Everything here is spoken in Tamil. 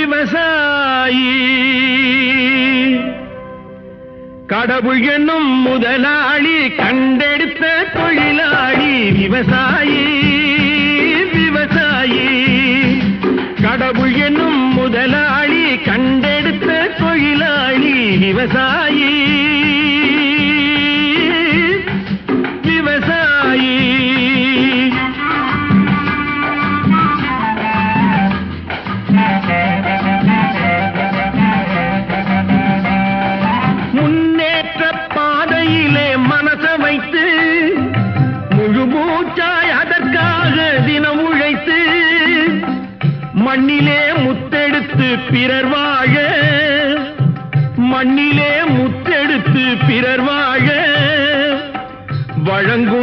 விவசாயி கடவுள் என்னும் முதலாளி கண்டெடுத்த தொழிலாளி விவசாயி விவசாயி கடவுள் என்னும் முதலாளி கண்டெடுத்த தொழிலாளி விவசாயி விவசாயி முன்னேற்ற பாதையிலே மனச வைத்து முழு மூச்சாய் அதற்காக தினம் உழைத்து மண்ணிலே முத்தெடுத்து பிறர் வாழ மண்ணிலே முத்தெடுத்து பிறர் வாழ வழங்கும்